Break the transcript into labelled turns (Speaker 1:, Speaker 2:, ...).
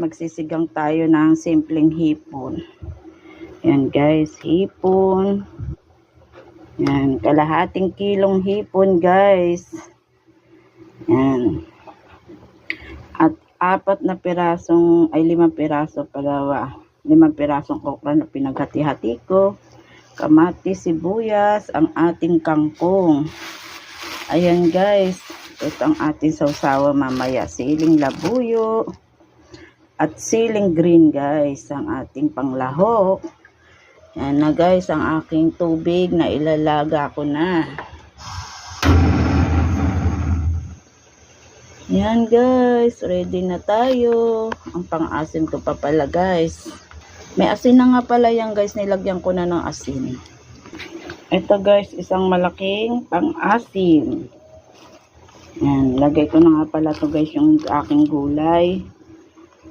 Speaker 1: magsisigang tayo ng simpleng hipon. Yan guys, hipon. Yan, kalahating kilong hipon guys. Yan. At 4 na pirasong, ay 5 piraso pala. 5 pirasong okra na pinaghati-hati ko. Kamatis, sibuyas, ang ating kangkong. Ayan guys, ito ang ating sausawa mamaya. Siling labuyo at siling green guys, ang ating panglahok. Yan na guys, ang aking tubig na ilalaga ko na. Yan guys, ready na tayo. Ang pang-asin ko pa pala guys. May asin na nga pala yan guys, nilagyan ko na ng asin. Ito guys, isang malaking pang-asin. Yan, lagay ko na nga pala to guys yung aking gulay.